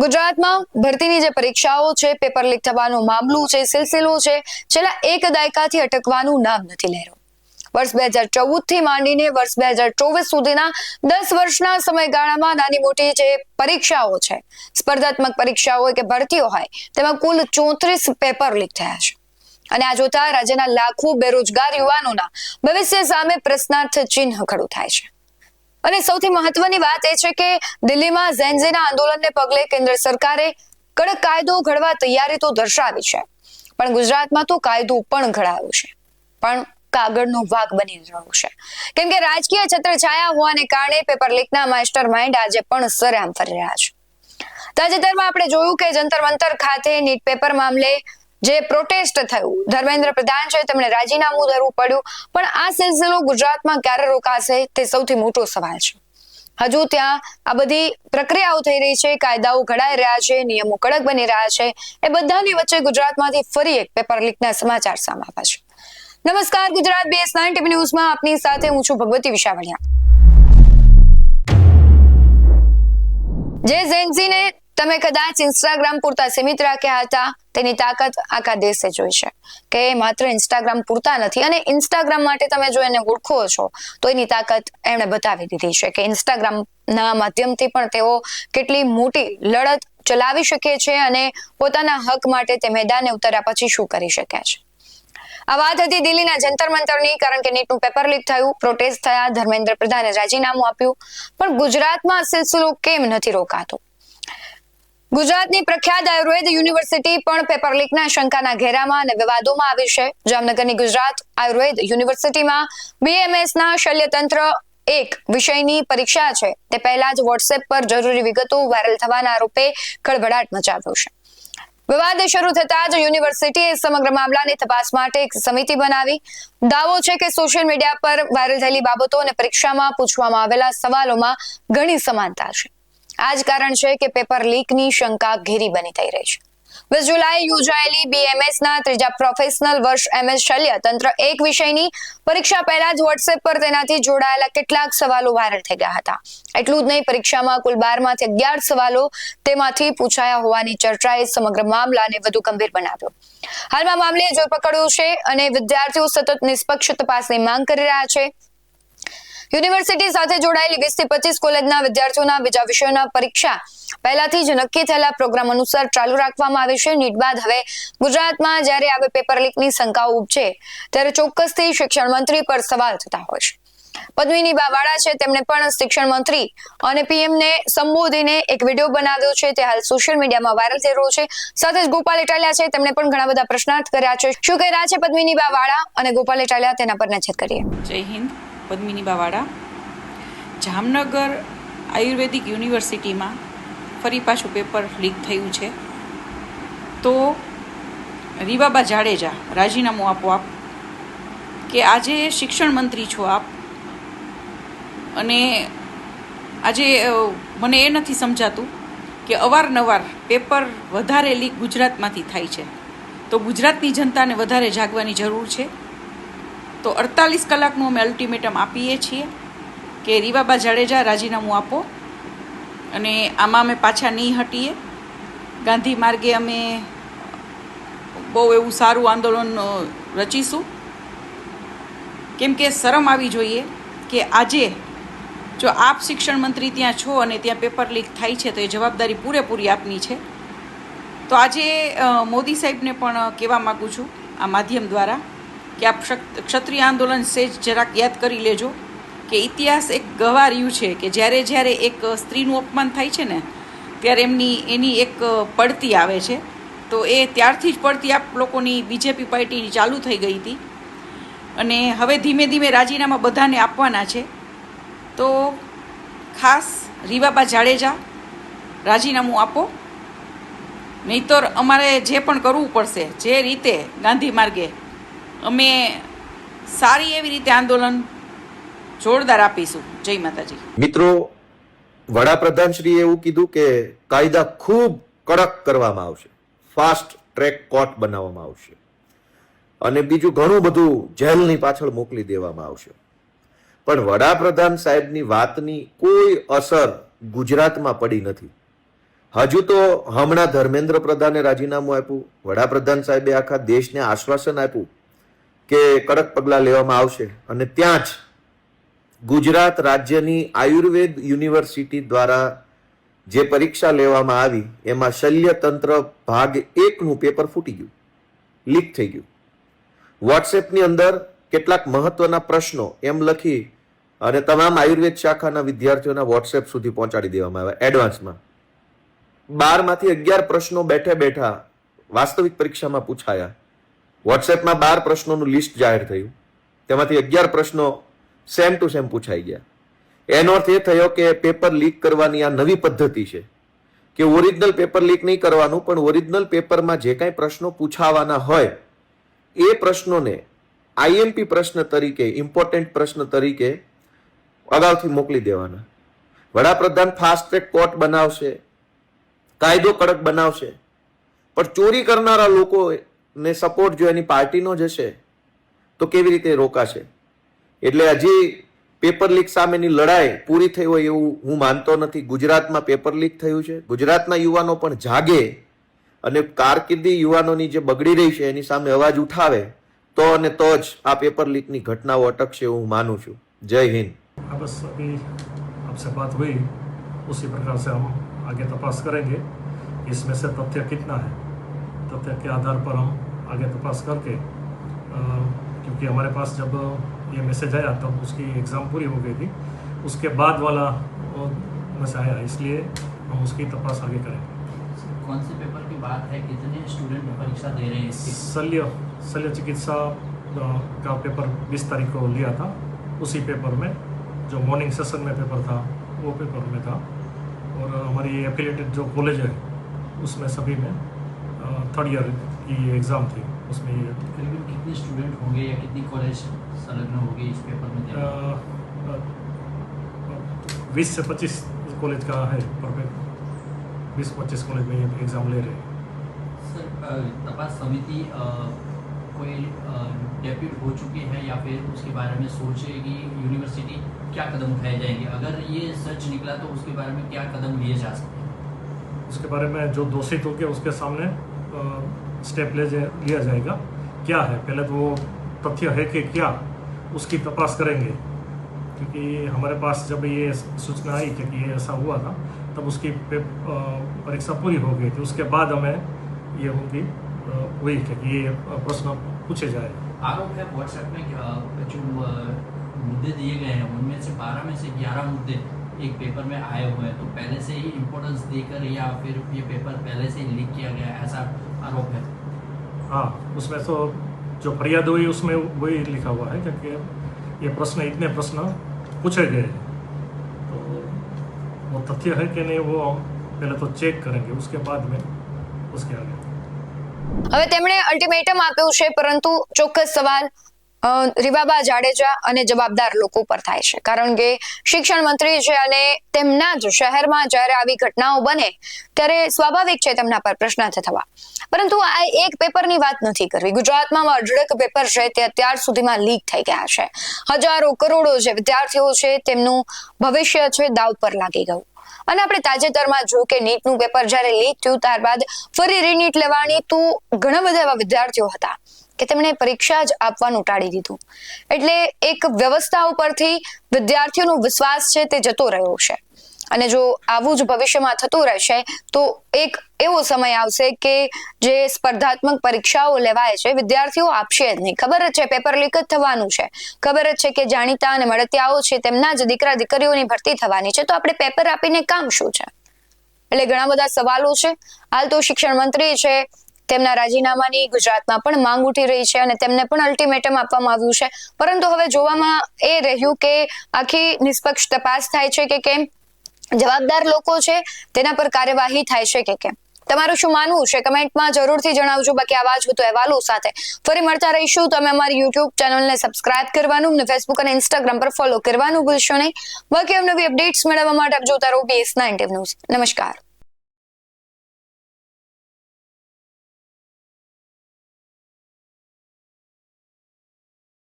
ગુજરાતમાં ભરતીની જે પરીક્ષાઓ છે, પેપર લીક થવાનો મામલો છે, સિલસિલો છે, છેલ્લા એક દાયકાથી અટકવાનું નામ નથી લઈ રહ્યો. વર્ષ 2014 થી માંડીને વર્ષ 2024 સુધીના 10 વર્ષના સમયગાળામાં નાની મોટી જે પરીક્ષાઓ છે, સ્પર્ધાત્મક પરીક્ષાઓ હોય કે ભરતીઓ હોય, તેમાં કુલ 34 પેપર લીક થયા છે. અને આ જોતા રાજ્યના લાખો બેરોજગાર યુવાનોના ભવિષ્ય સામે પ્રશ્નાર્થ ચિહ્ન ખડું થાય છે. અને સૌથી મહત્વની વાત એ છે કે દિલ્હીમાં ઝેનઝીના આંદોલનને પગલે કેન્દ્ર સરકારે કડક કાયદો ઘડવા તૈયારી તો દર્શાવી છે, પણ ગુજરાતમાં તો કાયદો પણ ઘડાયો છે, પણ કાગળનો વાઘ બની રહ્યો છે. કેમ કે રાજકીય છત્રછાયા હોવાને કારણે પેપર લીકના માસ્ટર માઇન્ડ આજે પણ સરેઆમ ફરી રહ્યા છે. તાજેતરમાં આપણે જોયું કે જંતર મંતર ખાતે નીટ પેપર મામલે જે પ્રોટેસ્ટ થયું, ધર્મેન્દ્ર પ્રધાન છે તેમણે રાજીનામું ધરવું પડ્યું, પણ આ સિલસિલો ગુજરાતમાં ક્યારે રોકાશે તે સૌથી મોટો સવાલ છે. હજુ ત્યાં આ બધી પ્રક્રિયાઓ થઈ રહી છે, કાયદાઓ ઘડાઈ રહ્યા છે, નિયમો કડક બની રહ્યા છે. એ બધાની વચ્ચે ગુજરાતમાંથી ફરી એક પેપર લીકના સમાચાર સામે આવ્યા છે. નમસ્કાર, ગુજરાત BS9 ટીવી ન્યૂઝમાં આપની સાથે હું છું ભગવતી વિશાવડિયા. જે ઝેનઝીને તમે કદાચ ઇન્સ્ટાગ્રામ પૂરતા સીમિત રાખ્યા હતા, તેની તાકાત આખા દેશે જોઈ છે કે માત્ર ઇન્સ્ટાગ્રામ પૂરતા નથી, અને ઇન્સ્ટાગ્રામ માટે તમે જો એને ઓળખો છો તો એની તાકાત એમણે બતાવી દીધી છે કે ઇન્સ્ટાગ્રામના માધ્યમથી પણ તેઓ કેટલી મોટી લડત ચલાવી શકે છે અને પોતાના હક માટે તે મેદાને ઉતર્યા પછી શું કરી શક્યા છે. આ વાત હતી દિલ્હીના જંતર મંતરની, કારણ કે નીટનું પેપર લીક થયું, પ્રોટેસ્ટ થયા, ધર્મેન્દ્ર પ્રધાને રાજીનામું આપ્યું, પણ ગુજરાતમાં સિલસિલો કેમ નથી રોકાતો? ગુજરાતની પ્રખ્યાત આયુર્વેદ યુનિવર્સિટી પણ પેપર લીકના શંકાના ઘેરામાં અને વિવાદોમાં આવી છે. જામનગરની ગુજરાત આયુર્વેદ યુનિવર્સિટીમાં BMSના શલ્યતંત્ર 1 વિષયની પરીક્ષા છે, તે પહેલા જ વોટ્સએપ પર જરૂરી વિગતો વાયરલ થવાના આરોપે ખળભળાટ મચાવ્યો છે. વિવાદ શરૂ થતા જ યુનિવર્સિટીએ સમગ્ર મામલાની તપાસ માટે એક સમિતિ બનાવી. દાવો છે કે સોશિયલ મીડિયા પર વાયરલ થયેલી બાબતો અને પરીક્ષામાં પૂછવામાં આવેલા સવાલોમાં ઘણી સમાનતા છે. આ જ કારણ છે કે પેપર લીકની શંકા ઘેરી બની થઈ રહી છે. 20 જુલાઈ યોજાયેલી BMSના ત્રીજા પ્રોફેશનલ વર્ષ MS શલ્યતંત્ર 1 વિષયની પરીક્ષા પહેલા જ વોટ્સએપ પર તેનાથી જોડાયેલા કેટલાક સવાલો વાયરલ થઈ ગયા હતા. એટલું જ નહીં, પરીક્ષામાં કુલ 12 માંથી 11 સવાલો તેમાંથી પૂછાયા હોવાની ચર્ચાએ સમગ્ર મામલાને વધુ ગંભીર બનાવ્યો. હાલમાં મામલે જોર પકડ્યું છે અને વિદ્યાર્થીઓ સતત નિષ્પક્ષ તપાસની માંગ કરી રહ્યા છે. યુનિવર્સિટી સાથે જોડાયેલી 20 થી 25 કોલેજના વિદ્યાર્થીઓના બીજા વિષયોના પરીક્ષા પહેલાથી જ નક્કી થયેલા પ્રોગ્રામ અનુસાર ચાલુ રાખવામાં આવે છે. નીટ બાદ હવે ગુજરાતમાં જ્યારે આવે પેપર લીકની શંકાઓ ઉપજે ત્યારે ચોક્કસથી શિક્ષણ મંત્રી પર સવાલ થતા હોય છે. પદ્મિની બાવાળા છે, તેમણે પણ શિક્ષણ મંત્રી અને PMને સંબોધીને એક વિડીયો બનાવ્યો છે, તે હાલ સોશિયલ મીડિયામાં વાયરલ થઈ રહ્યો છે. સાથે જ ગોપાલ ઇટાલિયા છે, તેમણે પણ ઘણા બધા પ્રશ્નાર્થ કર્યા છે. શું કહી રહ્યા છે પદ્મિની બાવાળા અને ગોપાલ ઇટાલિયા, તેના પર નજર કરીએ. જય હિન્દ. પદ્મિની બાવાળા. જામનગર આયુર્વેદિક યુનિવર્સિટીમાં ફરી પાછું પેપર લીક થયું છે, તો રીવાબા જાડેજા રાજીનામું આપો આપ, કે આજે શિક્ષણ મંત્રી છો આપ, અને આજે મને એ નથી સમજાતું કે અવારનવાર પેપર વધારે લીક ગુજરાતમાંથી થાય છે, તો ગુજરાતની જનતાને વધારે જાગવાની જરૂર છે. તો 48 કલાકનું અમે અલ્ટિમેટમ આપીએ છીએ કે રીવાબા જાડેજા રાજીનામું આપો, અને આમાં અમે પાછા નહીં હટીએ. ગાંધી માર્ગે અમે બહુ એવું સારું આંદોલન રચીશું, કેમ કે શરમ આવી જોઈએ કે આજે જો આપ શિક્ષણ મંત્રી ત્યાં છો અને ત્યાં પેપર લીક થાય છે, તો એ જવાબદારી પૂરેપૂરી આપની છે. તો આજે મોદી સાહેબને પણ કહેવા માગું છું આ માધ્યમ દ્વારા કે આપ ક્ષત્રિય આંદોલન સેજ જરાક યાદ કરી લેજો કે ઇતિહાસ એક ગવા રહ્યું છે કે જ્યારે જ્યારે એક સ્ત્રીનું અપમાન થાય છે ને, ત્યારે એની એક પડતી આવે છે. તો એ ત્યારથી જ પડતી આપ લોકોની BJP પાર્ટીની ચાલુ થઈ ગઈ હતી, અને હવે ધીમે ધીમે રાજીનામા બધાને આપવાના છે. તો ખાસ રીવાબા જાડેજા રાજીનામું આપો, નહીંતર અમારે જે પણ કરવું પડશે, જે રીતે ગાંધી માર્ગે અમે સારી એવી રીતે આંદોલન જોરદાર આપીશું. જય માતાજી. મિત્રો, વડાપ્રધાનશ્રીએ એવું કીધું કે કાયદા ખૂબ કડક કરવામાં આવશે, ફાસ્ટ ટ્રેક કોર્ટ બનાવવામાં આવશે, અને બીજું ઘણું બધું જેલની પાછળ મોકલી દેવામાં આવશે. પણ વડાપ્રધાન સાહેબની વાતની કોઈ અસર ગુજરાતમાં પડી નથી. હજુ તો હમણાં ધર્મેન્દ્ર પ્રધાને રાજીનામું આપ્યું, વડાપ્રધાન સાહેબે આખા દેશને આશ્વાસન આપ્યું કે કડક પગલાં લેવામાં આવશે, અને ત્યાં જ ગુજરાત રાજ્યની આયુર્વેદ યુનિવર્સિટી દ્વારા જે પરીક્ષા લેવામાં આવી એમાં શલ્યતંત્ર ભાગ 1નું પેપર ફૂટી ગયું, લીક થઈ ગયું. વોટ્સએપની અંદર કેટલાક મહત્વના પ્રશ્નો એમ લખી અને તમામ આયુર્વેદ શાખાના વિદ્યાર્થીઓના વોટ્સએપ સુધી પહોંચાડી દેવામાં આવ્યા એડવાન્સમાં. 12માંથી 11 પ્રશ્નો બેઠા બેઠા વાસ્તવિક પરીક્ષામાં પૂછાયા. વોટ્સએપમાં 12 પ્રશ્નોનું લિસ્ટ જાહેર થયું, તેમાંથી 11 પ્રશ્નો સેમ ટુ સેમ પૂછાઈ ગયા. એનો અર્થ એ થયો કે પેપર લીક કરવાની આ નવી પદ્ધતિ છે કે ઓરિજિનલ પેપર લીક નહીં કરવાનું, પણ ઓરિજિનલ પેપરમાં જે કાંઈ પ્રશ્નો પૂછાવાના હોય એ પ્રશ્નોને આઈએમપી પ્રશ્ન તરીકે, ઇમ્પોર્ટન્ટ પ્રશ્ન તરીકે અગાઉથી મોકલી દેવાના. વડાપ્રધાન ફાસ્ટ ટ્રેક કોર્ટ બનાવશે, કાયદો કડક બનાવશે, પણ ચોરી કરનારા લોકોને સપોર્ટ જો એની પાર્ટીનો જ હશે તો કેવી રીતે રોકાશે? એટલે હજી પેપર લીક સામેની લડાઈ પૂરી થઈ હોય એવું હું માનતો નથી. ગુજરાતમાં પેપર લીક થયું છે, ગુજરાતના યુવાનો પણ જાગે અને કારકિર્દી યુવાનોની જે બગડી રહી છે એની સામે અવાજ ઉઠાવે તો અને તો જ આ પેપર લીકની ઘટનાઓ અટકશે એવું હું માનું છું. જય હિન્દ. बस अभी आपसे बात हुई, उसी प्रकार से हम आगे तपास करेंगे इसमें से तथ्य कितना है. तथ्य के आधार पर हम आगे तपास करके क्योंकि हमारे पास जब ये मैसेज आया तब उसकी एग्ज़ाम पूरी हो गई थी, उसके बाद वाला मैसेज आया, इसलिए हम उसकी तपास आगे करेंगे. कौन से पेपर की बात है, कितने स्टूडेंट परीक्षा दे रहे हैं इसकी? शल्य चिकित्सा का पेपर 20 तारीख को लिया था. उसी पेपर में जो मॉर्निंग सेशन में पेपर था वो पेपर में था, और हमारी एफिलेटेड जो कॉलेज है उसमें सभी में 3rd ईयर की एग्ज़ाम थी. उसमें ये करीबन कितने स्टूडेंट होंगे या कितनी कॉलेज संलग्न होगी इस पेपर में? 20 से 25 कॉलेज का है, परफेक्ट 20-25 कॉलेज में ये एग्ज़ाम ले रहे हैं. सर, तपास समिति कोई डेप्यूट हो चुकी है या फिर उसके बारे में सोचेगी यूनिवर्सिटी, क्या कदम उठाए जाएंगे? अगर ये सच निकला तो उसके बारे में क्या कदम लिए जा सकते हैं? उसके बारे में जो दोषित होंगे उसके सामने स्टेप लिया जाएगा. क्या है, पहले तो वो तथ्य है कि क्या, उसकी तपास करेंगे. क्योंकि हमारे पास जब ये सूचना आई कि ये ऐसा हुआ था तब उसकी परीक्षा पूरी हो गई थी. उसके बाद हमें ये होगी हुई कि ये प्रश्न पूछे जाए. आरोप है व्हाट्सएप में जो मुद्दे दिए गए हैं उनमें से 12 में से 11 मुद्दे एक पेपर में आए हुए हैं, तो पहले से ही इम्पोर्टेंस देकर या फिर ये पेपर पहले से ही लीक किया गया, ऐसा आरोप है? हाँ, उसमें तो जो फरियाद हुई उसमें वही लिखा हुआ है क्योंकि ये प्रश्न, इतने प्रश्न पूछे गए हैं, तो वो तथ्य है कि नहीं वो हम पहले तो चेक करेंगे, उसके बाद में उसके आगे. હવે તેમણે અલ્ટિમેટમ આપ્યું છે, પરંતુ ચોક્કસ સવાલ રીવાબા જાડેજા અને જવાબદાર લોકો પર થાય છે, કારણ કે શિક્ષણ મંત્રી છે અને તેમના જ શહેરમાં જ્યારે આવી ઘટનાઓ બને ત્યારે સ્વાભાવિક છે તેમના પર પ્રશ્ન થવા. પરંતુ આ એક પેપરની વાત નથી કરવી. ગુજરાતમાં અઢળક પેપર છે તે અત્યાર સુધીમાં લીક થઈ ગયા છે. હજારો કરોડો જે વિદ્યાર્થીઓ છે તેમનું ભવિષ્ય છે દાવ પર લાગી ગયું. અને આપણે તાજેતરમાં જો કે નીટનું પેપર જ્યારે લીક થયું ત્યારબાદ ફરી રીનીટ લેવાની તો ઘણા બધા એવા વિદ્યાર્થીઓ હતા કે તેમણે પરીક્ષા જ આપવાનું ટાળી દીધું. એટલે એક વ્યવસ્થા ઉપરથી વિદ્યાર્થીઓનો વિશ્વાસ છે તે જતો રહ્યો છે. અને જો આવું જ ભવિષ્યમાં થતું રહેશે તો એક એવો સમય આવશે કે જે સ્પર્ધાત્મક પરીક્ષાઓ લેવાય છે વિદ્યાર્થીઓ આપશે જ નહીં. ખબર જ છે પેપર લીક જ થવાનું છે, ખબર જ છે કે જાણીતા અને મળતિયાઓ છે તેમના જ દીકરા દીકરીઓની ભરતી થવાની છે, તો આપણે પેપર આપીને કામ શું છે? એટલે ઘણા બધા સવાલો છે. હાલ તો શિક્ષણ મંત્રી છે તેમના રાજીનામાની ગુજરાતમાં પણ માંગ ઉઠી રહી છે અને તેમને પણ અલ્ટિમેટમ આપવામાં આવ્યું છે. પરંતુ હવે જોવામાં એ રહ્યું કે આખી નિષ્પક્ષ તપાસ થાય છે કે કેમ, જવાબદાર લોકો છે તેના પર કાર્યવાહી થાય છે કે કેમ. તમારું શું માનવું છે કમેન્ટમાં જરૂરથી જણાવજો. બાકી આવા જ વધુ અહેવાલો સાથે ફરી મળતા રહીશું. તમે અમારી યુટ્યુબ ચેનલને સબસ્ક્રાઇબ કરવાનું અને ફેસબુક અને ઇન્સ્ટાગ્રામ પર ફોલો કરવાનું ભૂલશો નહીં. બાકી નવી અપડેટ્સ મેળવવા માટે આપ જોતા રહો BS9 ન્યૂઝ. નમસ્કાર.